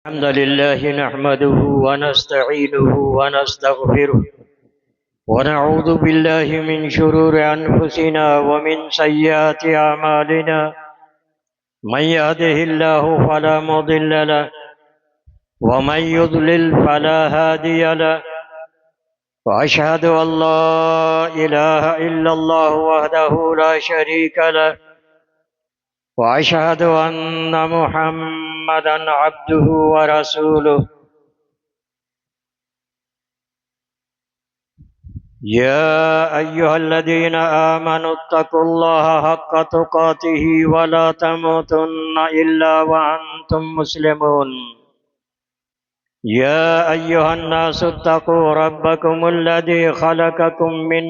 الحمد لله نحمده ونستعينه ونستغفره ونعوذ بالله من شرور أنفسنا ومن سيئات أعمالنا. من يهده الله فلا مضل له ومن يضلل فلا هادي له. وأشهد أن لا إله إلا الله وحده لا شريك له وأشهد أن محمدا عبده ورسوله. يا أيها الذين آمنوا اتقوا الله حق تقاته ولا تموتن إلا وأنتم مسلمون. يا أيها الناس اتقوا ربكم الذي خلقكم من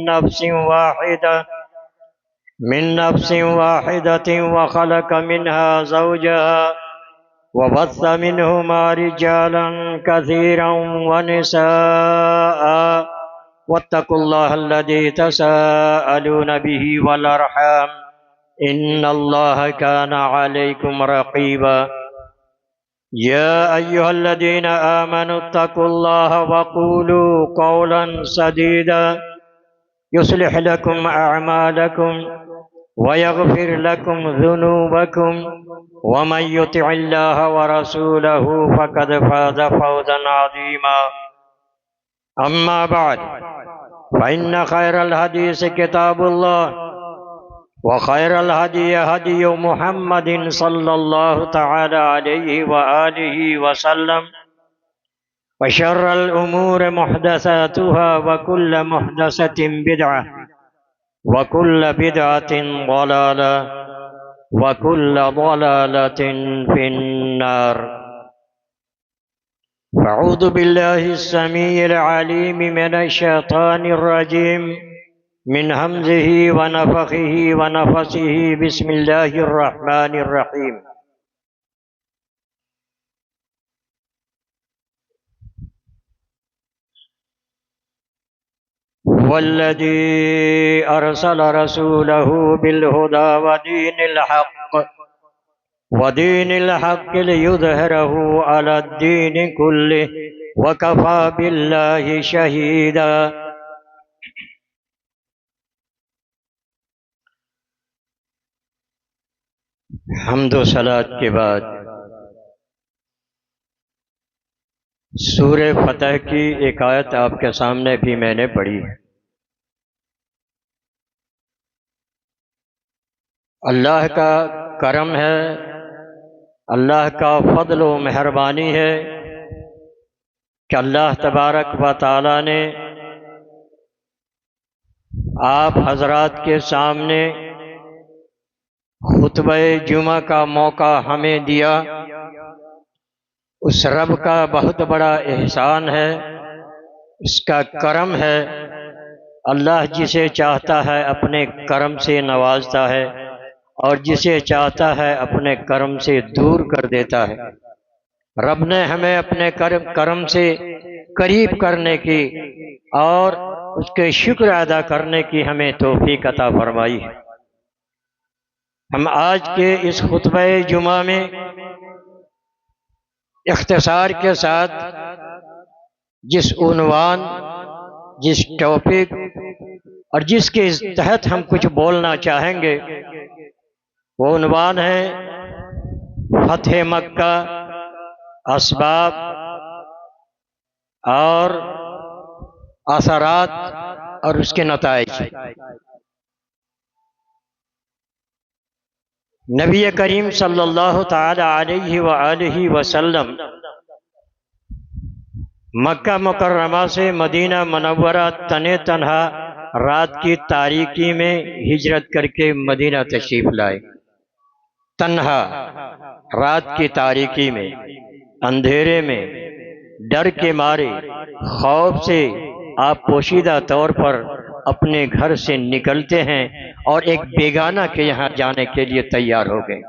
نفس واحدة وخلق منها زوجها وبث منهما رجالا كثيرا ونساء. واتقوا الله الذي تساءلون به والأرحام إن الله كان عليكم رقيبا. يا أيها الذين آمنوا اتقوا الله وقولوا قولا سديدا يصلح لكم أعمالكم ويغفر لكم ذنوبكم ومن يطع الله ورسوله فقد فاز فوزا عظيما. أما بعد فإن خير الحديث كتاب الله وخير الهدي هدي محمد صلى الله تعالى عليه وآله وسلم وشر الأمور محدثاتها وكل محدثة بدعة وكل بدعة ضلالة وكل ضلالة في النار. أعوذ بالله السميع العليم من الشيطان الرجيم من همزه ونفخه ونفسه. بسم الله الرحمن الرحيم. هو الذي أرسل رسوله بالهدى ودين الحق ليظهره على الدين كله وكفى بالله شهيدا. حمد و صلات کے بعد سورہ فتح کی ایک آیت آپ کے سامنے بھی میں نے پڑھی ہے. اللہ کا کرم ہے، اللہ کا فضل و مہربانی ہے کہ اللہ تبارک و تعالی نے آپ حضرات کے سامنے خطبہ جمعہ کا موقع ہمیں دیا. اس رب کا بہت بڑا احسان ہے، اس کا کرم ہے. اللہ جسے چاہتا ہے اپنے کرم سے نوازتا ہے اور جسے چاہتا ہے اپنے کرم سے دور کر دیتا ہے. رب نے ہمیں اپنے کرم سے قریب کرنے کی اور اس کے شکر ادا کرنے کی ہمیں توفیق عطا فرمائی ہے. ہم آج کے اس خطبہ جمعہ میں اختصار کے ساتھ جس عنوان، جس ٹاپک اور جس کے تحت ہم کچھ بولنا چاہیں گے وہ عنوان ہے فتح مکہ، اسباب اور اثرات اور اس کے نتائج. نبی کریم صلی اللہ تعالی علیہ وآلہ وسلم مکہ مکرمہ سے مدینہ منورہ تنہا رات کی تاریکی میں ہجرت کر کے مدینہ تشریف لائے. تنہا رات کی تاریکی میں، اندھیرے میں، ڈر کے مارے، خوف سے آپ پوشیدہ طور پر اپنے گھر سے نکلتے ہیں اور ایک بیگانہ کے یہاں جانے کے لیے تیار ہو گئے.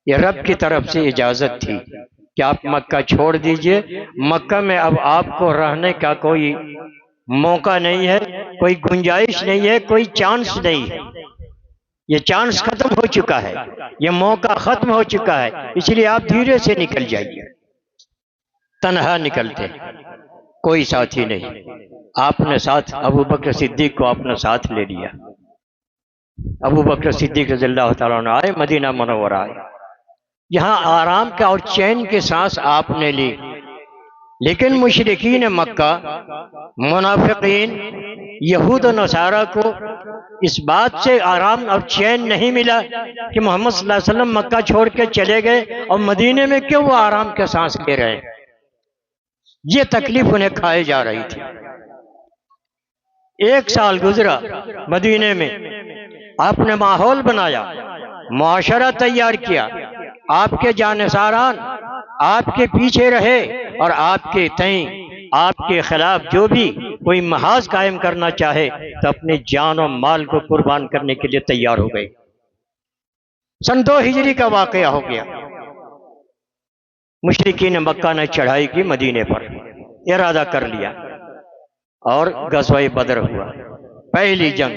یہ رب کی طرف سے اجازت تھی کہ آپ مکہ چھوڑ دیجئے. مکہ میں اب آپ کو رہنے کا کوئی موقع نہیں ہے، کوئی گنجائش نہیں ہے، کوئی چانس نہیں ہے. یہ چانس ختم ہو چکا ہے، یہ موقع ختم ہو چکا ہے، اس لیے آپ دھیرے سے نکل جائیے. تنہا نکلتے، کوئی ساتھی نہیں۔ آپ نے ساتھ ابو بکر صدیق کو اپنا ساتھ لے لیا۔ ابو بکر صدیق رضی اللہ تعالیٰ عنہ آئے، مدینہ منورہ آئے، یہاں آرام کا اور چین کے سانس آپ نے لی، لیکن مشرکین مکہ، منافقین، یہود و نصارہ کو اس بات سے آرام اور چین نہیں ملا کہ محمد صلی اللہ علیہ وسلم مکہ چھوڑ کے چلے گئے اور مدینے میں کیوں وہ آرام کے سانس لے رہے ہیں۔ یہ تکلیف انہیں کھائے جا رہی تھی۔ 1 سال گزرا مدینے میں، آپ نے ماحول بنایا، معاشرہ تیار کیا، آپ کے جانثاران آپ کے پیچھے رہے، اور آپ کے تئیں آپ کے خلاف جو بھی کوئی محاذ قائم کرنا چاہے تو اپنی جان و مال کو قربان کرنے کے لیے تیار ہو گئے۔ سن 2 ہجری کا واقعہ ہو گیا۔ مشرکین مکہ نے چڑھائی کی مدینے پر، ارادہ کر لیا، اور غزوہ بدر ہوا۔ پہلی جنگ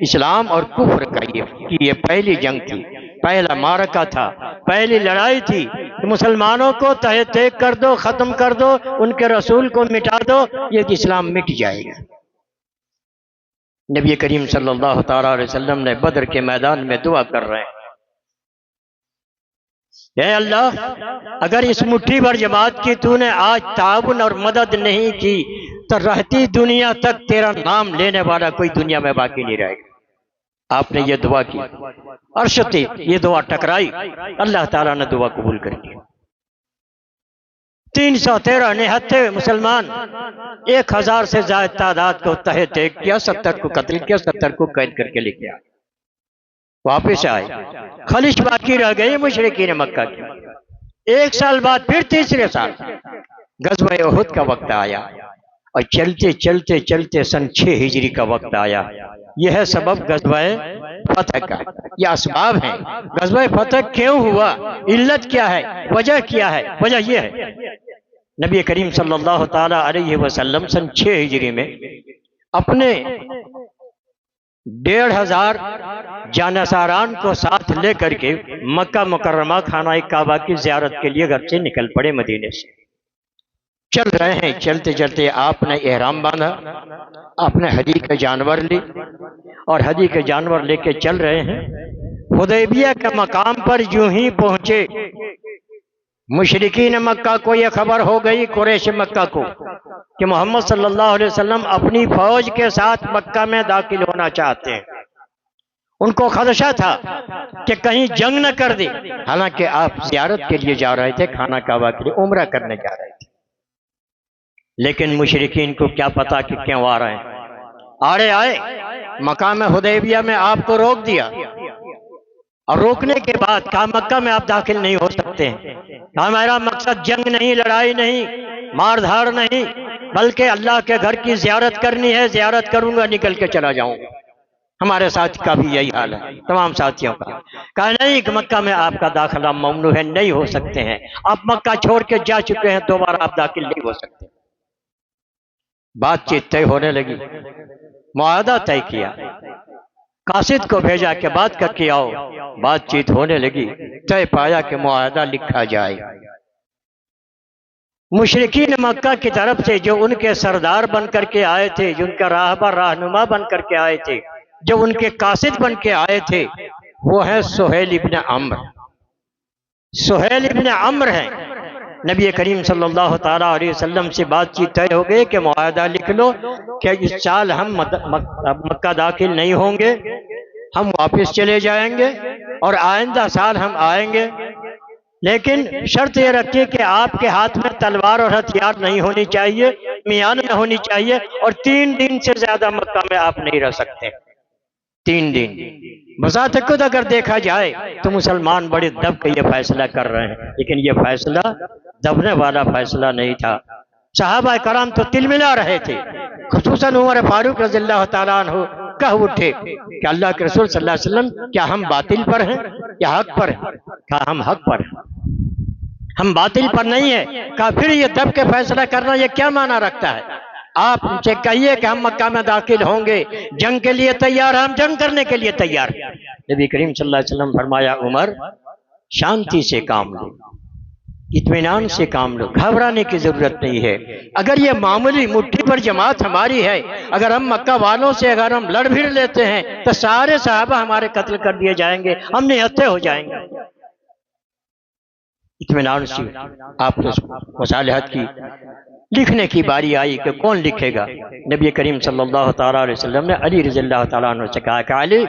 اسلام اور کفر کی یہ پہلی جنگ تھی، پہلا معرکہ تھا، پہلی لڑائی تھی کہ مسلمانوں کو تہہ تیگ کر دو، ختم کر دو، ان کے رسول کو مٹا دو، یہ اسلام مٹ جائے گا۔ نبی کریم صلی اللہ تعالیٰ علیہ وسلم نے بدر کے میدان میں دعا کر رہے ہیں، اے اللہ، اگر اس مٹھی بھر جماعت کی تو نے آج تعاون اور مدد نہیں کی تو رہتی دنیا تک تیرا نام لینے والا کوئی دنیا میں باقی نہیں رہے گا۔ آپ نے یہ دعا کی، عرش تھی یہ دعا ٹکرائی، اللہ تعالیٰ نے دعا قبول کر لی۔ 313 نہتے مسلمان 1000 سے زائد تعداد کو تہہ تیگ کیا، 70 کو قتل کیا، 70 کو قید کر کے لے گیا، واپس آئے۔ خلش باقی رہ گئی مشرکین مکہ کی۔ 1 سال بعد پھر تیسرے سال غزوہ احد کا وقت آیا، اور چلتے چلتے چلتے سن 6 ہجری کا وقت آیا۔ یہ ہے سبب غزوہ فتح کا، یہ اسباب ہیں۔ غزوہ فتح کیوں ہوا، علت کیا ہے، وجہ کیا ہے؟ وجہ یہ ہے، نبی کریم صلی اللہ تعالیٰ علیہ وسلم سن 6 ہجری میں اپنے 1500 جانثاران کو ساتھ لے کر کے مکہ مکرمہ خانہ کعبہ کی زیارت کے لیے گھر سے نکل پڑے مدینے سے۔ چل رہے ہیں، چلتے چلتے آپ نے احرام باندھا، آپ نے ہدی کے جانور لی، اور ہدی کے جانور لے کے چل رہے ہیں۔ حدیبیہ کے مقام پر یوں ہی پہنچے، مشرکین مکہ کو یہ خبر ہو گئی، قریش مکہ کو، کہ محمد صلی اللہ علیہ وسلم اپنی فوج کے ساتھ مکہ میں داخل ہونا چاہتے ہیں۔ ان کو خدشہ تھا کہ کہیں جنگ نہ کر دے، حالانکہ آپ زیارت کے لیے جا رہے تھے، خانہ کعبہ کے لیے عمرہ کرنے جا رہے تھے، لیکن مشرکین کو کیا پتا کہ کیوں آ رہے ہیں۔ آڑے آئے، مقام حدیبیہ میں آپ کو روک دیا، اور روکنے کے بعد کہا مکہ میں آپ داخل نہیں ہو سکتے ہیں۔ کہا میرا مقصد جنگ نہیں، لڑائی نہیں، مار دھاڑ نہیں، بلکہ اللہ کے گھر کی زیارت کرنی ہے، زیارت کروں گا نکل کے چلا جاؤں گا۔ ہمارے ساتھ کا بھی یہی حال ہے، تمام ساتھیوں کا۔ کہا نہیں کہ مکہ میں آپ کا داخلہ ممنوع ہے، نہیں ہو سکتے ہیں، آپ مکہ چھوڑ کے جا چکے ہیں، دوبارہ آپ داخل نہیں ہو سکتے۔ بات چیت طے ہونے لگی، معاہدہ طے کیا، قاصد کو بھیجا کہ بات کر کے آؤ، بات چیت ہونے لگی، طے پایا کہ معاہدہ لکھا جائے۔ مشرکین مکہ کی طرف سے جو ان کے سردار بن کر کے آئے تھے، جو ان کا راہبر رہنما بن کر کے آئے تھے، جو ان کے قاصد بن کے آئے تھے، وہ ہے سہیل ابن عمرو۔ سہیل ابن عمرو ہیں۔ نبی کریم صلی اللہ تعالیٰ علیہ وسلم سے بات چیت طے ہو گئی کہ معاہدہ لکھ لو کہ اس سال ہم مکہ داخل نہیں ہوں گے، ہم واپس چلے جائیں گے، اور آئندہ سال ہم آئیں گے، لیکن شرط یہ رکھیے کہ آپ کے ہاتھ میں تلوار اور ہتھیار نہیں ہونی چاہیے، میان میں ہونی چاہیے، اور 3 دن سے زیادہ مکہ میں آپ نہیں رہ سکتے۔ 3 دن بذات خود اگر دیکھا جائے تو مسلمان بڑے دب کے یہ فیصلہ کر رہے ہیں، لیکن یہ فیصلہ دبنے والا فیصلہ نہیں تھا۔ صحابہ کرام تو تل ملا رہے تھے، خصوصاً عمر فاروق رضی اللہ تعالیٰ عنہ کہہ اٹھے کہ اللہ کے رسول صلی اللہ علیہ وسلم کیا ہم باطل پر ہیں یا حق پر ہیں؟ کہا ہم حق پر ہیں، ہم باطل پر نہیں ہیں۔ کہا پھر یہ دب کے فیصلہ کرنا یہ کیا معنی رکھتا ہے؟ آپ ان سے کہیے کہ ہم مکہ میں داخل ہوں گے، جنگ کے لیے تیار ہیں، ہم جنگ کرنے کے لیے تیار ہیں۔ نبی کریم صلی اللہ علیہ وسلم فرمایا عمر شانتی سے کام لو، اطمینان سے کام لو، گھبرانے کی ضرورت نہیں ہے۔ اگر یہ معمولی مٹھی پر جماعت ہماری ہے، اگر ہم مکہ والوں سے اگر ہم لڑ بھیڑ لیتے ہیں تو سارے صحابہ ہمارے قتل کر دیے جائیں گے، ہم نہتے ہو جائیں گے۔ اطمینان سے آپ نے مصالحت کی۔ لکھنے کی باری آئی کہ کون لکھے گا؟ نبی کریم صلی اللہ تعالیٰ علیہ وسلم نے علی رضی اللہ تعالیٰ عنہ سے کہا کہ علی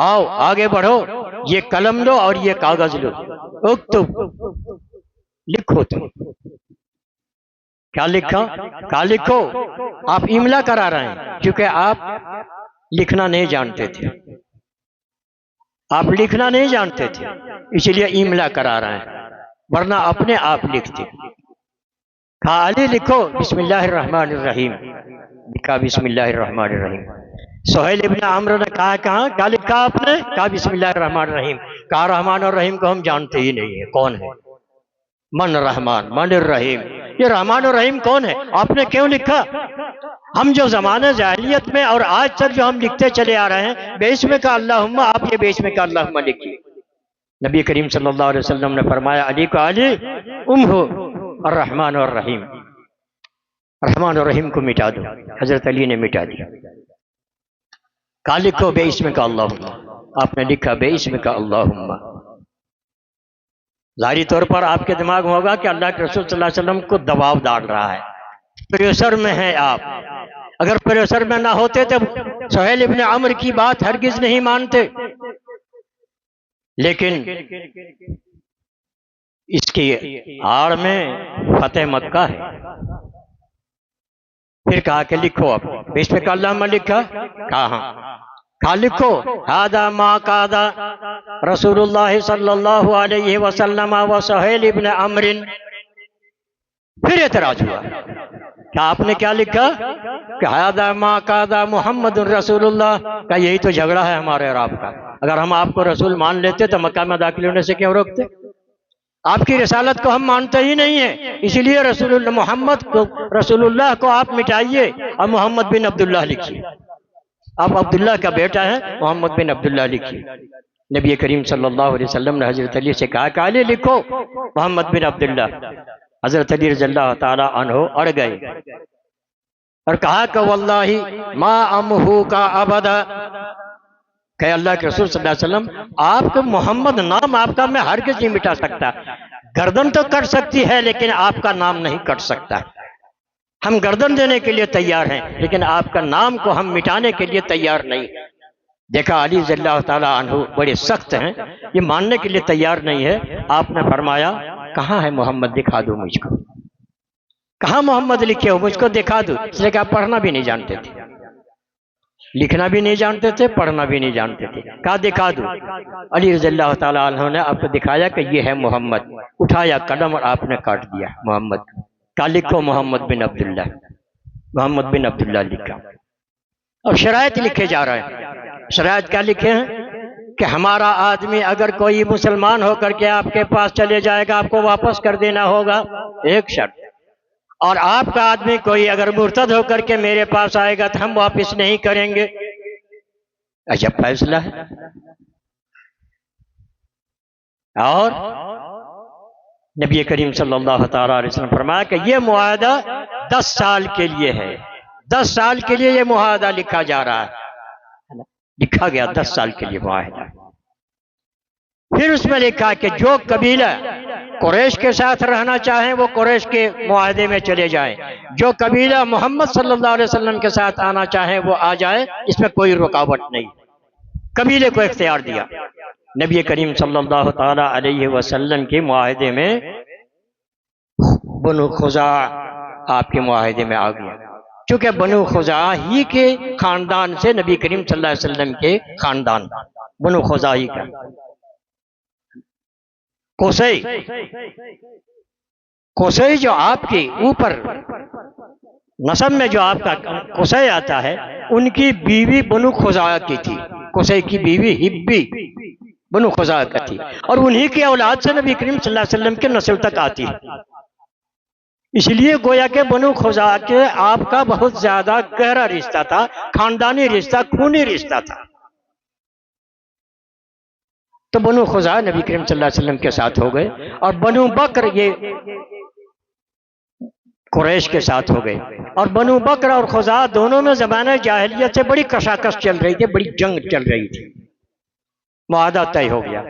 آؤ آگے بڑھو، یہ قلم لو اور یہ کاغذ لو، اکتب، لکھو۔ تم کیا لکھا؟ کہا لکھو۔ آپ املا کرا رہے ہیں کیونکہ آپ لکھنا نہیں جانتے تھے، آپ لکھنا نہیں جانتے تھے اس لیے املا کرا رہے ہیں، ورنہ اپنے آپ لکھتے۔ کہا علی لکھو بسم اللہ الرحمن الرحیم، لکھا بسم اللہ الرحمن الرحیم۔ سہیل ابن عمرو نے کہا کہاں کیا لکھا آپ نے؟ کہا بسم اللہ الرحمن الرحیم۔ کہا رحمان اور رحیم کو ہم جانتے ہی نہیں ہیں، کون ہے؟ من رحمان من الرحیم، یہ رحمان اور رحیم کون ہے؟ آپ نے کیوں لکھا؟ ہم جو زمانے جاہلیت میں اور آج تک جو ہم لکھتے چلے آ رہے ہیں بے اسم کا اللہم، آپ یہ بے اسم کا اللہم لکھیے۔ نبی کریم صلی اللہ علیہ وسلم نے فرمایا علی کو علی امحو الرحمن الرحیم، رحمان اور رحیم کو مٹا دو۔ حضرت علی نے مٹا دیا۔ کہا لکھو بے اسم کا اللہم، آپ نے لکھا بے اسم کا اللہم۔ ظاہری طور پر آپ کے دماغ میں ہوگا کہ اللہ کے رسول صلی اللہ علیہ وسلم کو دباؤ ڈال رہا ہے، پریشر میں ہیں آپ۔ اگر پریشر میں نہ ہوتے تو سہیل ابن عمرو کی بات ہرگز نہیں مانتے، لیکن اس کی آڑ میں فتح مکہ ہے۔ پھر کہا کہ لکھو اب، بسم کا اللہم لکھا؟ کہا ہاں۔ کہا لکھو ھذا ما قاد رسول اللہ صلی اللہ علیہ وسلم و سہیل ابن عمرو۔ پھر اعتراض ہوا کہ آپ نے کیا لکھا؟ کہ ھذا ما قاد محمد رسول اللہ، کہ یہی تو جھگڑا ہے ہمارے اور آپ کا، اگر ہم آپ کو رسول مان لیتے تو مکہ میں داخل ہونے سے کیوں روکتے؟ آپ کی رسالت کو ہم مانتے ہی نہیں ہیں، اسی لیے رسول اللہ محمد کو رسول اللہ کو آپ مٹائیے اور محمد بن عبداللہ لکھیے۔ آپ عبداللہ کا بیٹا ہے، محمد بن عبداللہ لکھیے۔ نبی کریم صلی اللہ علیہ وسلم نے حضرت علی سے کہا کہ علی لکھو محمد بن عبداللہ۔ حضرت علی رضی اللہ تعالی عنہ اڑ گئے اور کہا کہ واللہ ما امحو کا ابدا، کہ اللہ کے رسول صلی اللہ علیہ وسلم آپ کو محمد نام آپ کا میں ہرگز نہیں مٹا سکتا، گردن تو کٹ سکتی ہے لیکن آپ کا نام نہیں کٹ سکتا۔ ہم گردن دینے کے لیے تیار ہیں لیکن آپ کا نام کو ہم مٹانے کے لیے تیار نہیں۔ دیکھا علی رضی اللہ تعالی عنہ بڑے سخت ہیں، یہ ماننے کے لیے تیار نہیں ہے۔ آپ نے فرمایا کہاں ہے محمد، دکھا دو مجھ کو، کہاں محمد لکھے ہو مجھ کو دکھا دو۔ اس لیے کہ آپ پڑھنا بھی نہیں جانتے تھے، لکھنا بھی نہیں جانتے تھے، پڑھنا بھی نہیں جانتے تھے۔ کہا دکھا دو۔ علی رضی اللہ تعالی عنہ نے آپ کو دکھایا کہ یہ ہے محمد، اٹھایا قلم اور آپ نے کاٹ دیا محمد۔ کہا لکھو محمد بن عبداللہ، محمد بن عبداللہ لکھا۔ اور شرائط لکھے جا رہے ہیں۔ شرائط کیا لکھے ہیں؟ کہ ہمارا آدمی اگر کوئی مسلمان ہو کر کے آپ کے پاس چلے جائے گا آپ کو واپس کر دینا ہوگا، ایک شرط، اور آپ کا آدمی کوئی اگر مرتد ہو کر کے میرے پاس آئے گا تو ہم واپس نہیں کریں گے۔ عجب فیصلہ ہے۔ اور نبی کریم صلی اللہ تعالیٰ علیہ وسلم فرمایا کہ یہ معاہدہ 10 سال کے لیے ہے، 10 سال کے لیے یہ معاہدہ لکھا جا رہا ہے، لکھا گیا 10 سال کے لیے معاہدہ۔ پھر اس میں لکھا کہ جو قبیلہ قریش کے ساتھ رہنا چاہیں وہ قریش کے معاہدے میں چلے جائیں، جو قبیلہ محمد صلی اللہ علیہ وسلم کے ساتھ آنا چاہیں وہ آ جائے، اس میں کوئی رکاوٹ نہیں۔ قبیلے کو اختیار دیا۔ نبی کریم صلی اللہ تعالی علیہ وسلم کے معاہدے میں بنو خزاع آپ کے معاہدے میں آ گیا، چونکہ بنو خزاع ہی کے خاندان سے نبی کریم صلی اللہ علیہ وسلم کے خاندان بنو خزاع ہی کا۔ قصی جو آپ کے اوپر نسب میں جو آپ کا قصی آتا ہے، ان کی بیوی بنو خزاع کی تھی۔ قصی کی بیوی ہبی بنو خزاع کا تھی، اور انہی کی اولاد سے نبی کریم صلی اللہ علیہ وسلم کے نسل تک آتی ہے۔ اس لیے گویا کہ بنو خزاع کے آپ کا بہت زیادہ گہرا رشتہ تھا، خاندانی رشتہ، خونی رشتہ تھا۔ تو بنو خزاع نبی کریم صلی اللہ علیہ وسلم کے ساتھ ہو گئے، اور بنو بکر یہ قریش کے ساتھ ہو گئے۔ اور بنو بکر اور خزاع دونوں میں زمانہ جاہلیت سے بڑی کشاکش چل رہی تھی، بڑی جنگ چل رہی تھی۔ معاہدہ طے ہو گیا،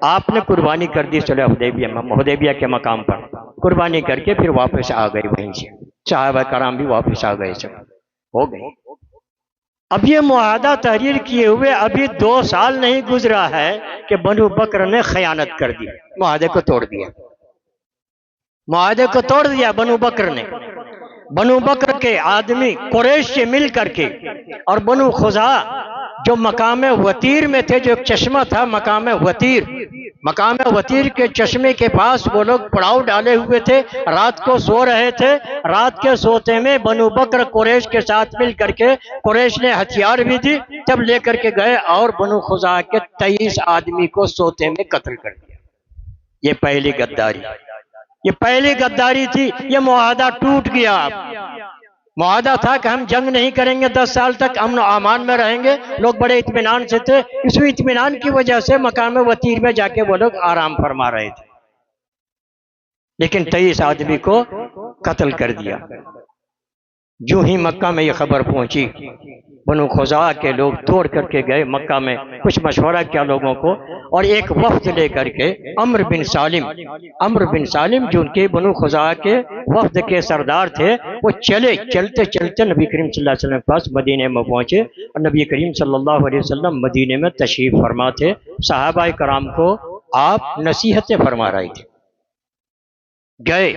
آپ نے قربانی کر دی صلح حدیبیہ کے مقام پر، قربانی کر کے پھر واپس آ گئے وہیں سے، صحابہ کرام بھی واپس آ گئے، سب ہو گئے۔ اب یہ معاہدہ تحریر کیے ہوئے ابھی 2 سال نہیں گزرا ہے کہ بنو بکر نے خیانت کر دی، معاہدے کو توڑ دیا، معاہدے کو توڑ دیا بنو بکر نے۔ بنو بکر کے آدمی قریش سے مل کر کے، اور بنو خزاع جو مقام وتیر میں تھے، جو ایک چشمہ تھا مقام وتیر کے چشمے کے پاس وہ لوگ پڑاؤ ڈالے ہوئے تھے، رات کو سو رہے تھے۔ رات کے سوتے میں بنو بکر قریش کے ساتھ مل کر کے، قریش نے ہتھیار بھی دی، تب لے کر کے گئے اور بنو خزاع کے 23 آدمی کو سوتے میں قتل کر دیا۔ یہ پہلی غداری تھی، یہ معاہدہ ٹوٹ گیا۔ معاہدہ تھا کہ ہم جنگ نہیں کریں گے، 10 سال تک امن و امان میں رہیں گے، لوگ بڑے اطمینان سے تھے، اس اطمینان کی وجہ سے مقام وتیر میں جا کے وہ لوگ آرام فرما رہے تھے، لیکن 23 آدمی کو قتل کر دیا۔ جو ہی مکہ میں یہ خبر پہنچی، بنو خزاع کے لوگ توڑ کر کے گئے مکہ میں، کچھ مشورہ کیا لوگوں کو، اور ایک وفد لے کر کے عمرو بن سالم جو ان کے بنو خزاع کے وفد کے سردار تھے، وہ چلتے نبی کریم صلی اللہ علیہ وسلم کے پاس مدینے میں پہنچے، اور نبی کریم صلی اللہ علیہ وسلم مدینے میں تشریف فرما تھے۔ صحابہ کرام کو آپ نصیحتیں فرما رہے تھے۔ گئے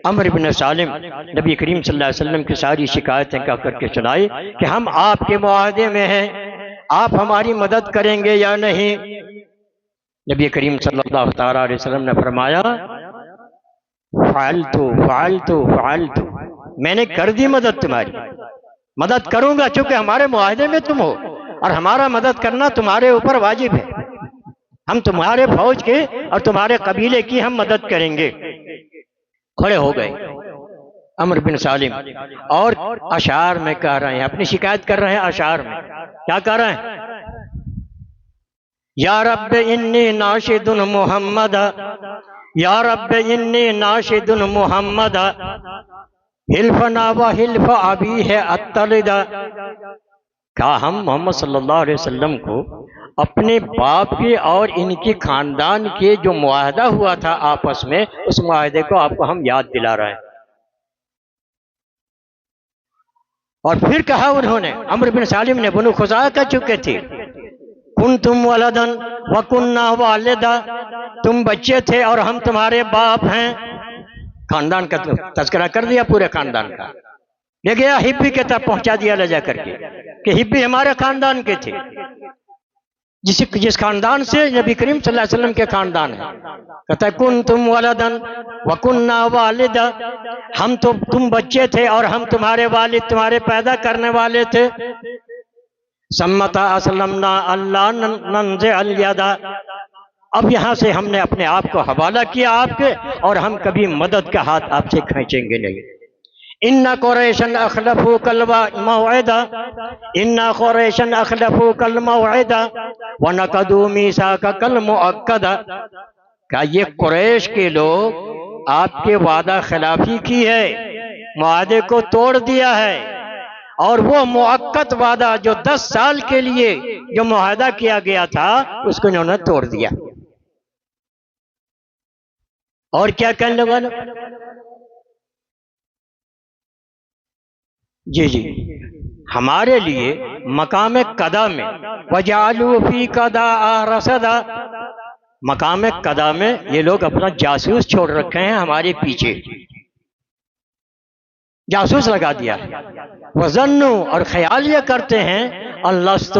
عمرو بن سالم نبی کریم صلی اللہ علیہ وسلم کی ساری شکایتیں کہہ کر کے سنائی کہ ہم آپ کے معاہدے میں ہیں، آپ ہماری مدد کریں گے یا نہیں؟ نبی کریم صلی اللہ تعالیٰ علیہ وسلم نے فرمایا فعلتو، میں نے کر دی مدد، تمہاری مدد کروں گا، چونکہ ہمارے معاہدے میں تم ہو، اور ہمارا مدد کرنا تمہارے اوپر واجب ہے، ہم تمہارے فوج کے اور تمہارے قبیلے کی ہم مدد کریں گے۔ کھڑے ہو گئے عمرو بن سالم، اور اشعار میں کہہ رہے ہیں، اپنی شکایت کر رہے ہیں اشعار میں، کیا کہہ رہے ہیں؟ یا رب انی ناشد محمد، یا رب انی ناشد محمد، حلفنا و حلف ابی ہے اتلد۔ کہا ہم محمد صلی اللہ علیہ وسلم کو اپنے باپ کے اور ان کی خاندان کے جو معاہدہ ہوا تھا آپس میں، اس معاہدے کو آپ کو ہم یاد دلا رہے ہیں۔ اور پھر کہا انہوں نے، عمرو بن سالم نے، بنو خزاع کہہ چکے تھے، کنتم ولدا وکنا والدا، تم بچے تھے اور ہم تمہارے باپ ہیں۔ خاندان کا تذکرہ کر دیا، پورے خاندان کا لے گیا، ہبی کے تک پہنچا دیا لے جا کر کے کہ ہبی ہمارے خاندان کے تھے، جس خاندان سے نبی کریم صلی اللہ علیہ وسلم کے خاندان ہے۔ کہتا ہے کنتم ولدا وکنا والدا، ہم تو تم بچے تھے اور ہم تمہارے والد، تمہارے پیدا کرنے والے تھے۔ سمتا اسلمنا اللہ ننزع الیدا، اب یہاں سے ہم نے اپنے آپ کو حوالہ کیا آپ کے، اور ہم کبھی مدد کا ہاتھ آپ سے کھینچیں گے نہیں۔ ان قریشن اخلفوک الموعد، ان قریشن اخلفوک الموعد ونقضوا میثاقک المؤکد، کہ یہ قریش کے لوگ آپ کے وعدہ خلافی کی ہے، معاہدے کو توڑ دیا ہے، اور وہ مؤکد وعدہ جو 10 سال کے لیے جو معاہدہ کیا گیا تھا، اس کو انہوں نے توڑ دیا۔ اور کیا کہنے لگا؟ جی ہمارے لیے مقام قدا میں وَجَعَلُوا فِي قَدَاءَ رَصَدًا، مقام قدا میں یہ لوگ اپنا جاسوس چھوڑ رکھے ہیں ہمارے پیچھے، جاسوس لگا دیا ہے۔ وَظَنُّوا، اور خیال یہ کرتے ہیں، اللَّسْتُ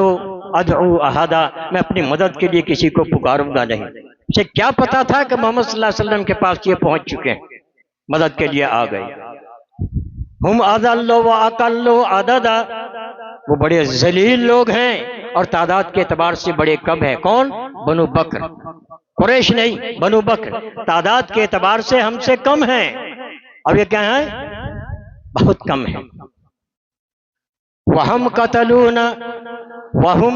أَدْعُو أَحَدًا، میں اپنی مدد کے لیے کسی کو پکاروں گا نہیں۔ اسے کیا پتا تھا کہ محمد صلی اللہ علیہ وسلم کے پاس یہ پہنچ چکے ہیں، مدد کے لیے آ گئے۔ ہم اذل و اقل عددا، وہ بڑے ذلیل لوگ ہیں اور تعداد کے اعتبار سے بڑے کم ہیں۔ کون؟ بنو بکر، قریش نہیں، بنو بکر تعداد کے اعتبار سے ہم سے کم ہیں، اور یہ کیا ہیں؟ بہت کم ہیں۔ وہم قتلونا وہم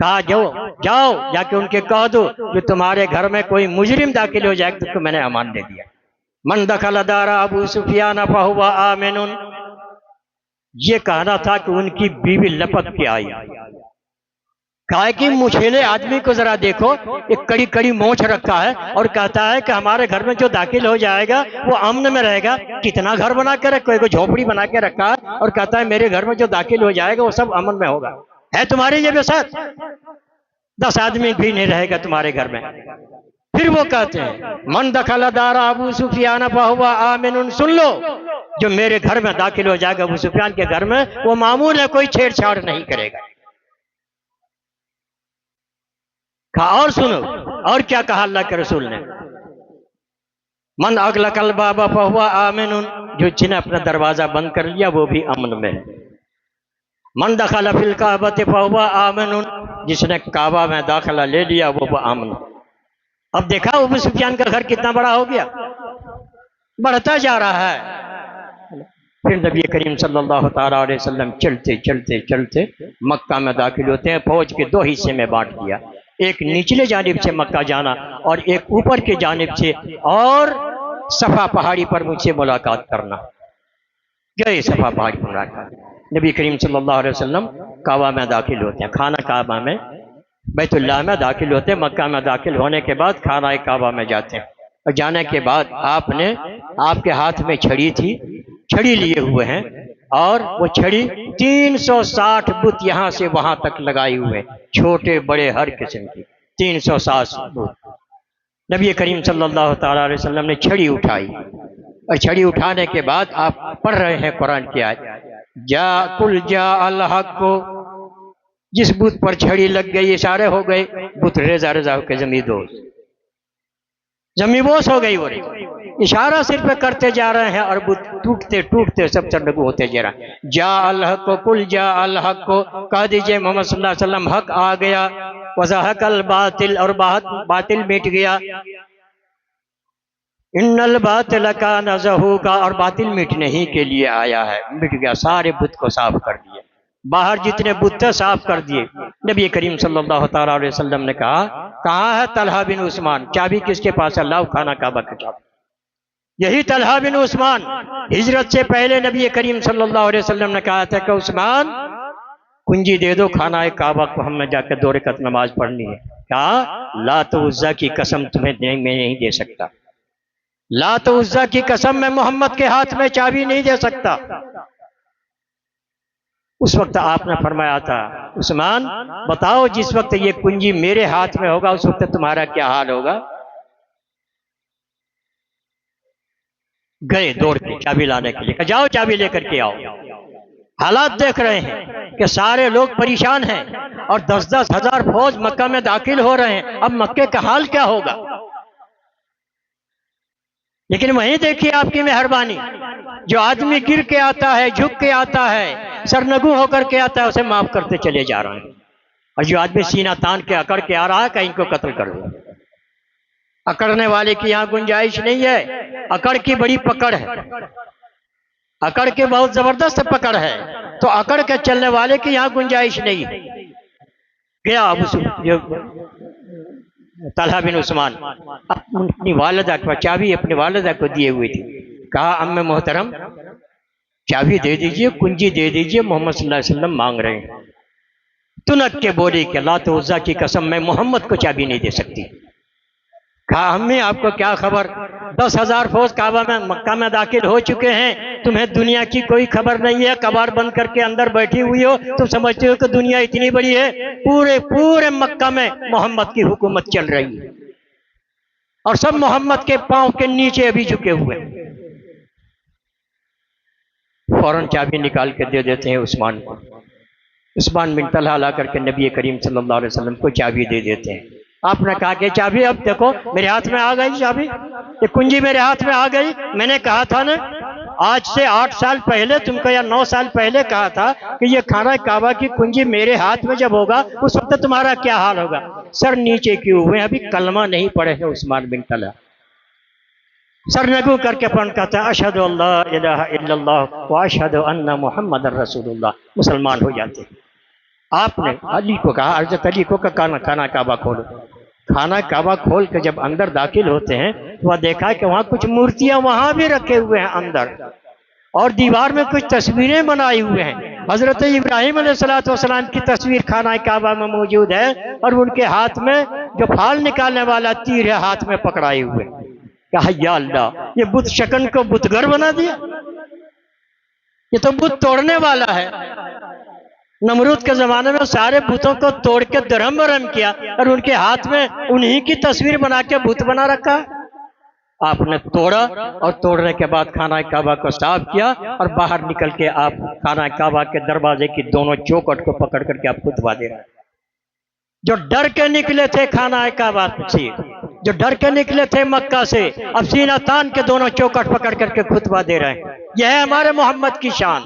کہا جاؤ جا کے ان کے کہہ دو جو تمہارے گھر میں کوئی مجرم داخل ہو جائے تو میں نے امان دے دیا۔ من دخل دار ابو سفیان فہو آمن، یہ کہنا تھا کہ ان کی بیوی لپک کے آئی، کہا کہ مچھیلے آدمی کو ذرا دیکھو، ایک کڑی کڑی مونچھ رکھا ہے اور کہتا ہے کہ ہمارے گھر میں جو داخل ہو جائے گا وہ امن میں رہے گا۔ کتنا گھر بنا کے رکھا ہے، کوئی جھوپڑی بنا کے رکھا ہے اور کہتا ہے میرے گھر میں جو داخل ہو جائے گا وہ سب امن میں ہوگا۔ ہے تمہاری یہ بساط؟ 10 آدمی بھی نہیں رہے گا تمہارے گھر میں۔ پھر وہ کہتے ہیں من دخل دار ابو سفیان فہو آمن، سن لو جو میرے گھر میں داخل ہو جائے گا ابو سفیان کے گھر میں وہ معمول ہے، کوئی چھیڑ چھاڑ نہیں کرے گا۔ کہا اور سنو، اور کیا کہا اللہ کے رسول نے؟ من اغلق الباب فہو آمن، جو جس نے اپنا دروازہ بند کر لیا وہ بھی امن میں ہے۔ من دخل فی الکعبۃ فہو آمن، جس نے کعبہ میں داخلہ لے لیا وہ امن۔ اب دیکھا ابو سفیان کا گھر کتنا بڑا ہو گیا، بڑھتا جا رہا ہے۔ پھر نبی کریم صلی اللہ تعالیٰ علیہ وسلم چلتے چلتے چلتے مکہ میں داخل ہوتے ہیں۔ فوج کے 2 حصے میں بانٹ دیا، ایک نچلے جانب سے مکہ جانا اور ایک اوپر کے جانب سے، اور صفا پہاڑی پر مجھ سے ملاقات کرنا۔ گئے صفا پہاڑی پر ملاقات، نبی کریم صلی اللہ علیہ وسلم کعبہ میں داخل ہوتے ہیں، خانہ کعبہ میں بیت اللہ میں داخل ہوتے ہیں۔ مکہ میں داخل ہونے کے بعد خانہ کعبہ میں جاتے ہیں، اور جانے کے بعد آپ کے ہاتھ میں چھڑی تھی، چھڑی لیے ہوئے ہیں، اور وہ چھڑی 360 بت یہاں سے وہاں تک لگائی ہوئے، چھوٹے بڑے ہر قسم کی 360 بت۔ نبی کریم صلی اللہ تعالیٰ علیہ وسلم نے چھڑی اٹھائی، اور چھڑی اٹھانے کے بعد آپ پڑھ رہے ہیں قرآن کی آیت، قل جاء الحق کو، جس بت پر چھڑی لگ گئی اشارے ہو گئے، بت ریزہ ریزہ ہو کے زمین بوس ہو گئی، وہ اشارہ صرف کرتے جا رہے ہیں اور بت ٹوٹتے ٹوٹتے سب سرنگو ہوتے جا رہا ہے۔ جاء الحق کو، قل جاء الحق کو کہہ دیجئے محمد صلی اللہ علیہ وسلم حق آ گیا، وزہق الباطل، اور باطل مٹ گیا، ان الباطل کان زہوقا، اور باطل مٹنے ہی کے لیے آیا ہے، مٹ گیا، سارے بت کو صاف کر دیے، باہر جتنے بت تھے صاف کر دیے۔ نبی کریم صلی اللہ تعالیٰ علیہ وسلم نے کہا کہاں ہے طلحہ بن عثمان، چابی کس کے پاس ہے؟ اللہ خانہ کعبہ کی چابی۔ یہی طلحہ بن عثمان ہجرت سے پہلے نبی کریم صلی اللہ علیہ وسلم نے کہا تھا کہ عثمان کنجی دے دو خانہ کعبہ کو، ہم نے جا کے 2 رکعت نماز پڑھنی ہے۔ کہا لات و عزا کی قسم تمہیں میں نہیں دے سکتا، لات و عزا کی قسم میں محمد کے ہاتھ میں چابی نہیں دے سکتا۔ اس وقت آپ نے فرمایا تھا عثمان بتاؤ جس وقت یہ کنجی میرے ہاتھ میں ہوگا اس وقت تمہارا کیا حال ہوگا؟ گئے دوڑ کے چابی لانے کے لیے، کہ جاؤ چابی لے کر کے آؤ۔ حالات دیکھ رہے ہیں کہ سارے لوگ پریشان ہیں اور 10-10 ہزار فوج مکہ میں داخل ہو رہے ہیں، اب مکے کا حال کیا ہوگا؟ لیکن وہیں دیکھیے آپ کی مہربانی، جو آدمی گر کے آتا ہے، جھک کے آتا ہے، سرنگو ہو کر کے آتا ہے، اسے معاف کرتے چلے جا رہے ہیں، اور جو آدمی سینہ تان کے اکڑ کے آ رہا ہے کہ ان کو قتل کر دو، اکڑنے والے کی یہاں گنجائش نہیں ہے، اکڑ کی بڑی پکڑ ہے، اکڑ کے بہت زبردست پکڑ ہے، تو اکڑ کے چلنے والے کی یہاں گنجائش نہیں ہے۔ گیا طلحہ بن عثمان اپنی والدہ کو چابی اپنی والدہ کو دیے ہوئے تھی، کہا ام محترم چابی دے دیجئے، کنجی دے دیجئے، محمد صلی اللہ علیہ وسلم مانگ رہے ہیں۔ تنک کے بولی کہ لات و عزا کی قسم میں محمد کو چابی نہیں دے سکتی۔ کہا ہمیں آپ کو کیا خبر، 10,000 فوج کعبہ میں مکہ میں داخل ہو چکے ہیں، تمہیں دنیا کی کوئی خبر نہیں ہے، کباڑ بند کر کے اندر بیٹھی ہوئی ہو، تم سمجھتے ہو کہ دنیا اتنی بڑی ہے؟ پورے مکہ میں محمد کی حکومت چل رہی ہے، اور سب محمد کے پاؤں کے نیچے ابھی جھکے ہوئے۔ فوراً چابی نکال کے دے دیتے ہیں عثمان کو، عثمان بن طلحہ لا کر کے نبی کریم صلی اللہ علیہ وسلم کو چابی دے دیتے ہیں۔ آپ نے کہا کہ چابی اب دیکھو میرے ہاتھ میں آ گئی، چابی یہ کنجی میرے ہاتھ میں آ گئی، میں نے کہا تھا نا آج سے 8 سال پہلے تم کو، یا 9 سال پہلے کہا تھا کہ یہ خانہ کعبہ کی کنجی میرے ہاتھ میں جب ہوگا اس وقت تمہارا کیا حال ہوگا؟ سر نیچے کیے ہوئے، ابھی کلمہ نہیں پڑھے ہیں عثمان بن طلحہ، سر نگو کر کے پڑھ کہتا ہے اشہد اللہ الہ الا اللہ واشہد ان محمد رسول اللہ، مسلمان ہو جاتے ہیں۔ آپ نے علی کو کہا، حضرت علی کو کہ کھانا کعبہ کھولو۔ کھانا کعبہ کھول کے جب اندر داخل ہوتے ہیں تو وہاں دیکھا کہ وہاں کچھ مورتیاں وہاں بھی رکھے ہوئے ہیں اندر، اور دیوار میں کچھ تصویریں بنائی ہوئے ہیں۔ حضرت ابراہیم علیہ السلام کی تصویر خانہ کعبہ میں موجود ہے، اور ان کے ہاتھ میں جو پھال نکالنے والا تیر ہے ہاتھ میں پکڑائے ہوئے۔ کہا یا اللہ، یہ بت شکن کو بتگر بنا دیا، یہ تو بت توڑنے والا ہے۔ نمرود کے زمانے میں سارے بتوں کو توڑ کے درہم برہم کیا، اور ان کے ہاتھ میں انہی کی تصویر بنا کے بت بنا رکھا۔ آپ نے توڑا، اور توڑنے کے بعد خانہ کعبہ کو صاف کیا، اور باہر نکل کے آپ خانہ کعبہ کے دروازے کی دونوں چوکھٹ کو پکڑ کر کے آپ خطبہ دے رہے ہیں۔ جو ڈر کے نکلے تھے خانہ کعبہ سے، جو ڈر کے نکلے تھے مکہ سے، اب سینہ تان کے دونوں چوکھٹ پکڑ کر کے خطبہ دے رہے ہیں۔ یہ ہے ہمارے محمد کی شان،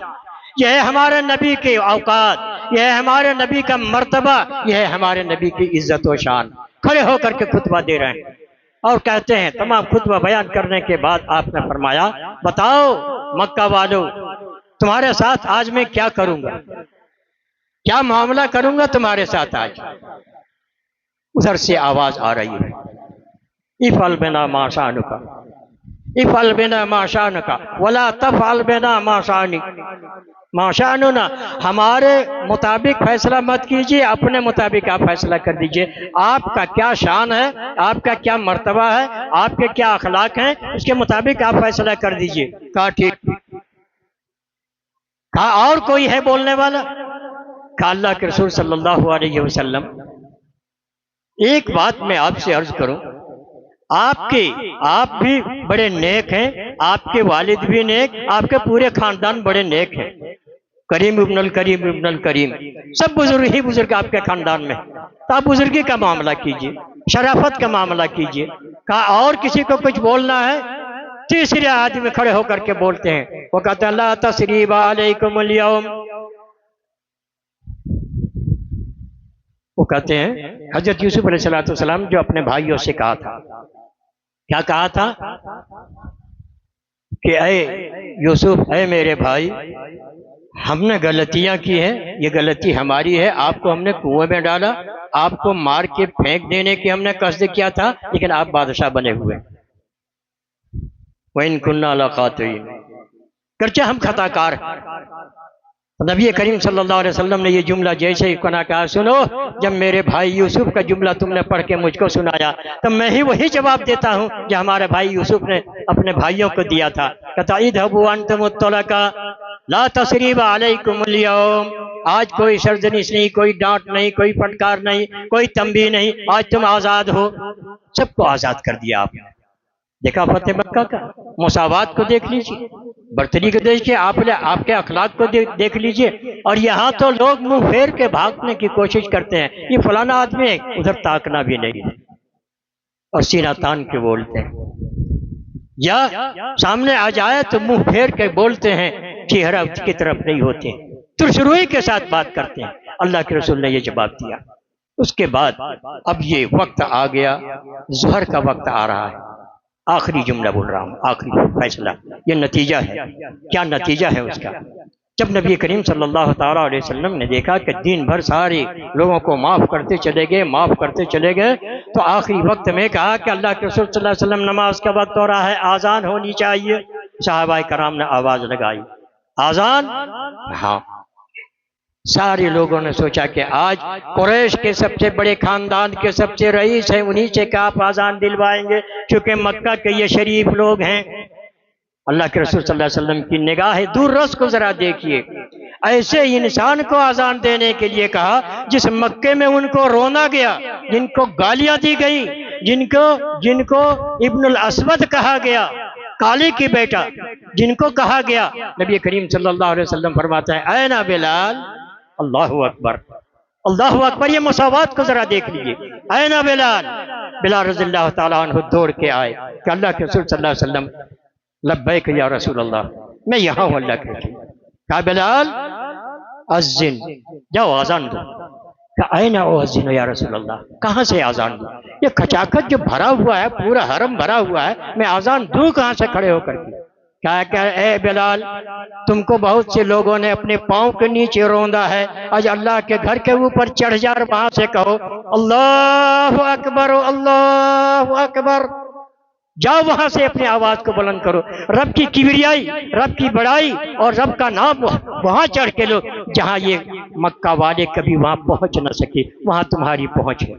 یہ ہے ہمارے نبی کے اوقات، یہ ہے ہمارے نبی کا مرتبہ، یہ ہے ہمارے نبی کی عزت و شان۔ کھڑے ہو کر کے خطبہ دے رہے ہیں، اور کہتے ہیں تمام خطبہ بیان کرنے کے بعد آپ نے فرمایا، بتاؤ مکہ والو، تمہارے ساتھ آج میں کیا کروں گا، کیا معاملہ کروں گا تمہارے ساتھ آج۔ ادھر سے آواز آ رہی ہے، افعل بنا ما شانک، افعل بنا ما شانک ولا تفعل بنا ما شانک، ما شاننا، ہمارے مطابق فیصلہ مت کیجیے، اپنے مطابق آپ فیصلہ کر دیجئے۔ آپ کا کیا شان ہے، آپ کا کیا مرتبہ ہے، آپ کے کیا اخلاق ہیں، اس کے مطابق آپ فیصلہ کر دیجئے۔ کہا ٹھیک۔ کہا اور کوئی ہے بولنے والا؟ کہا اللہ کے رسول صلی اللہ علیہ وسلم، ایک بات میں آپ سے عرض کروں، آپ بھی بڑے نیک ہیں، آپ کے والد بھی نیک، آپ کے پورے خاندان بڑے نیک ہیں، کریم ابن الکریم ابن الکریم، سب بزرگ ہی بزرگ آپ کے خاندان میں، تو آپ بزرگی کا معاملہ کیجئے، شرافت کا معاملہ کیجئے۔ کہا اور کسی کو کچھ بولنا ہے؟ تیسرے آدمی کھڑے ہو کر کے بولتے ہیں، وہ کہتے ہیں لا تثریب علیکم اليوم، وہ کہتے ہیں حضرت یوسف علیہ السلام جو اپنے بھائیوں سے کہا تھا، کیا کہا تھا کہ اے یوسف، اے میرے بھائی، ہم نے غلطیاں کی ہیں، یہ غلطی ہماری ہے، آپ کو ہم نے کنویں میں ڈالا، آپ کو مار کے پھینک دینے کی ہم نے قصد کیا تھا، لیکن آپ بادشاہ بنے ہوئے۔ وَإِن كُنَّا لَخَاطِئِينَ، گرچہ ہم خطا کار ہیں۔ نبی کریم صلی اللہ علیہ وسلم نے یہ جملہ جیسے ہی کہا، سنو، جب میرے بھائی یوسف کا جملہ تم نے پڑھ کے مجھ کو سنایا تو میں ہی وہی جواب دیتا ہوں جو ہمارے بھائی یوسف نے اپنے بھائیوں کو دیا تھا، کہتا اذهبوا انتم الطلقاء لا تثریب علیکم اليوم، آج کوئی سرزنش نہیں، کوئی ڈانٹ نہیں، کوئی پھٹکار نہیں، کوئی تنبیہ نہیں، آج تم آزاد ہو۔ سب کو آزاد کر دیا آپ نے۔ دیکھا فتح مکہ کا مساوات کو دیکھ لیجئے، برتری کو دیکھیے، آپ کے اخلاق کو دیکھ لیجئے، اور یہاں تو لوگ منہ پھیر کے بھاگنے کی کوشش کرتے ہیں، یہ فلانا آدمی ہے، ادھر تاکنا بھی نہیں، اور سینہ تان کے بولتے ہیں، یا سامنے آ جائے تو منہ پھیر کے بولتے ہیں، چہرہ کی طرف نہیں ہوتے، ترش روئی کے ساتھ بات کرتے ہیں۔ اللہ کے رسول نے یہ جواب دیا۔ اس کے بعد اب یہ وقت آ گیا، ظہر کا وقت آ رہا ہے، آخری جملہ بول رہا ہوں، آخری فیصلہ، یہ نتیجہ ہے۔ کیا نتیجہ ہے اس کا؟ جب نبی کریم صلی اللہ تعالیٰ علیہ وسلم نے دیکھا کہ دن بھر سارے لوگوں کو معاف کرتے چلے گئے، معاف کرتے چلے گئے، تو آخری وقت میں کہا کہ اللہ کے رسول صلی اللہ علیہ وسلم، نماز کا وقت ہو رہا ہے، آذان ہونی چاہیے۔ صحابہ کرام نے آواز لگائی، آذان؟ ہاں۔ سارے لوگوں نے سوچا کہ آج قریش کے سب سے بڑے خاندان کے سب سے رئیس ہیں، انہی سے کہ آپ آذان دلوائیں گے، کیونکہ مکہ کے یہ شریف لوگ ہیں۔ اللہ کے رسول صلی اللہ علیہ وسلم کی نگاہ دور رس کو ذرا دیکھیے، ایسے انسان کو آذان دینے کے لیے کہا جس مکے میں ان کو رونا گیا، جن کو گالیاں دی گئی، جن کو ابن الاسود کہا گیا، کالی کی بیٹا، جن کو کہا گیا، نبی کریم صلی اللہ علیہ وسلم فرماتا ہے اے نا بلال، اللہ اکبر، اللہ اکبر، یہ مساوات کو ذرا دیکھ لیجئے، اے نا بلال۔ بلال رضی اللہ تعالیٰ عنہ دوڑ کے آئے کہ اللہ کے رسول صلی اللہ علیہ وسلم، لبیک یا رسول اللہ، میں یہاں ہوں اللہ کے رسول۔ کہا بلال اذن، جاؤ آذان دو۔ کہا این اذن یا رسول اللہ، کہاں سے آذان دو؟ یہ کھچاکھچ جو بھرا ہوا ہے، پورا حرم بھرا ہوا ہے، میں آذان دوں کہاں سے کھڑے ہو کر کے؟ کہا کہ اے بلال، تم کو بہت سے لوگوں نے اپنے پاؤں کے نیچے روندا ہے، آج اللہ کے گھر کے اوپر چڑھ جا، وہاں سے کہو اللہ اکبر اللہ اکبر، جاؤ وہاں سے اپنی آواز کو بلند کرو، رب کی کبریائی، رب کی بڑائی اور رب کا نام وہاں چڑھ کے لو جہاں یہ مکہ والے کبھی وہاں پہنچ نہ سکے، وہاں تمہاری پہنچ ہے۔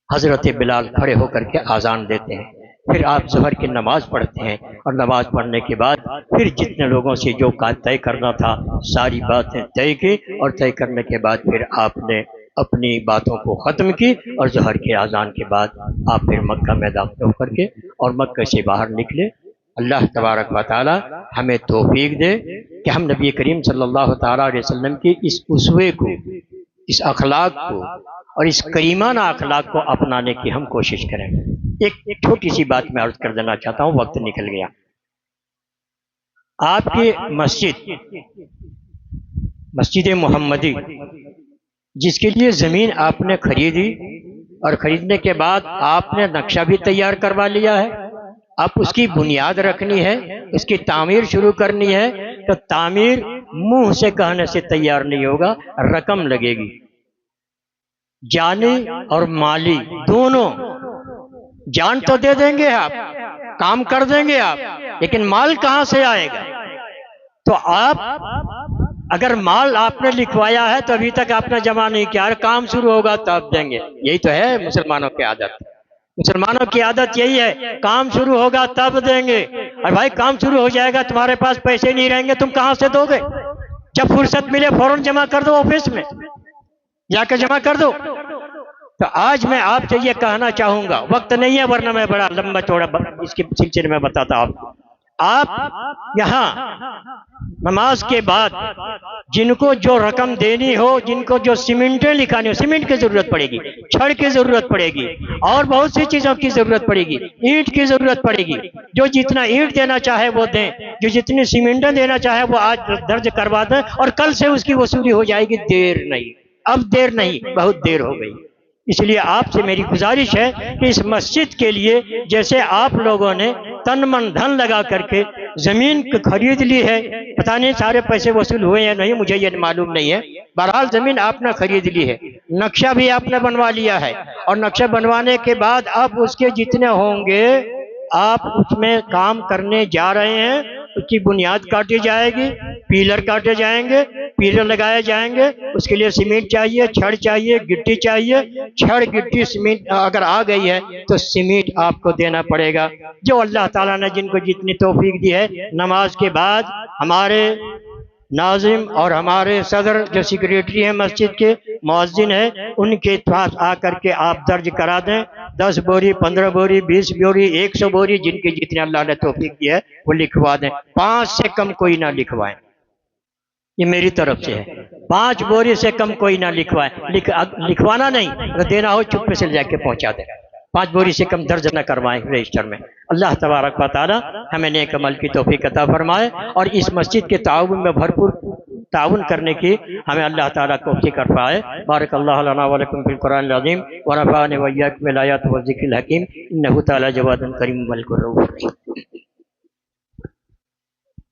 حضرت بلال کھڑے ہو کر کے اذان دیتے ہیں، پھر آپ ظہر کی نماز پڑھتے ہیں، اور نماز پڑھنے کے بعد پھر جتنے لوگوں سے جو طے کرنا تھا ساری باتیں طے کی، اور طے کرنے کے بعد پھر آپ نے اپنی باتوں کو ختم کی، اور ظہر کے اذان کے بعد آپ پھر مکہ میں داخل ہو کر کے اور مکہ سے باہر نکلے۔ اللہ تبارک و تعالی ہمیں توفیق دے کہ ہم نبی کریم صلی اللہ تعالیٰ علیہ وسلم کی اس اسوے کو، اس اخلاق کو اور اس کریمانہ اخلاق کو اپنانے کی ہم کوشش کریں۔ ایک چھوٹی سی بات میں عرض کر دینا چاہتا ہوں، وقت نکل گیا۔ آپ کی مسجد محمدی جس کے لیے زمین آپ نے خریدی، اور خریدنے کے بعد آپ نے نقشہ بھی تیار کروا لیا ہے، اب اس کی بنیاد رکھنی ہے، اس کی تعمیر شروع کرنی ہے، تو تعمیر منہ سے کہنے سے تیار نہیں ہوگا، رقم لگے گی، جانی اور مالی دونوں۔ جان تو دے دیں گے آپ، کام کر دیں گے آپ، لیکن مال کہاں سے آئے گا؟ تو آپ اگر مال آپ نے لکھوایا ہے تو ابھی تک آپ نے جمع نہیں کیا، کام شروع ہوگا تب دیں گے۔ یہی تو ہے مسلمانوں کی عادت، مسلمانوں کی عادت یہی ہے، کام شروع ہوگا تب دیں گے۔ اور بھائی کام شروع ہو جائے گا، تمہارے پاس پیسے نہیں رہیں گے، تم کہاں سے دو گے؟ جب فرصت ملے فوراً جمع کر دو، آفس میں جا کے جمع کر دو۔ تو آج میں آپ سے یہ کہنا چاہوں گا، وقت نہیں ہے ورنہ میں بڑا لمبا چوڑا اس کے سلسلے میں بتاتا آپ کو۔ آپ یہاں نماز کے بعد جن کو جو رقم دینی ہو، جن کو جو سیمنٹیں لکھانی ہو، سیمنٹ کی ضرورت پڑے گی، چھڑ کی ضرورت پڑے گی، اور بہت سی چیزوں کی ضرورت پڑے گی، اینٹ کی ضرورت پڑے گی، جو جتنا اینٹ دینا چاہے وہ دیں، جو جتنی سیمنٹیں دینا چاہے وہ آج درج کروا دیں، اور کل سے اس کی وصولی ہو جائے گی۔ دیر نہیں، اب دیر نہیں، بہت دیر ہو گئی۔ اس لیے آپ سے میری گزارش ہے کہ اس مسجد کے لیے جیسے آپ لوگوں نے تن من دھن لگا کر کے زمین خرید لی ہے، پتہ نہیں سارے پیسے وصول ہوئے یا نہیں، مجھے یہ معلوم نہیں ہے، بہرحال زمین آپ نے خرید لی ہے، نقشہ بھی آپ نے بنوا لیا ہے، اور نقشہ بنوانے کے بعد اب اس کے جتنے ہوں گے آپ اس میں کام کرنے جا رہے ہیں، اس کی بنیاد کاٹی جائے گی، پیلر کاٹے جائیں گے، پیلر لگائے جائیں گے، اس کے لیے سیمنٹ چاہیے، چھڑ چاہیے، گٹی چاہیے، چھڑ گٹی سیمنٹ اگر آ گئی ہے تو سیمنٹ آپ کو دینا پڑے گا۔ جو اللہ تعالیٰ نے جن کو جتنی توفیق دی ہے، نماز کے بعد ہمارے ناظم اور ہمارے صدر جو سیکریٹری ہیں مسجد کے، مؤذن ہیں، ان کے پاس آ کر کے آپ درج کرا دیں، 10 بوری، 15 بوری، 20 بوری، 100 بوری، جن کی جتنے اللہ نے توفیق دی ہے وہ لکھوا دیں، 5 سے کم کوئی نہ لکھوائیں، یہ میری طرف سے ہے، 5 بوری سے کم کوئی نہ لکھوائیں، لکھوانا نہیں، اگر دینا ہو چپے سے جا کے پہنچا دیں، 5 بوری سے کم درج نہ کروائیں رجسٹر میں۔ اللہ تبارک و تعالی ہمیں نیک عمل کی توفیق عطا فرمائے، اور اس مسجد کے تعاون میں بھرپور تعاون کرنے کی ہمیں اللہ تعالیٰ کو توفیق فرمائے۔ بارک اللہ لنا ولکم فی القرآن العظیم ونفعنی وإیاکم بالآیات والذکر الحکیم، انہ تعالی جواد کریم ملک الرؤوف الرحیم۔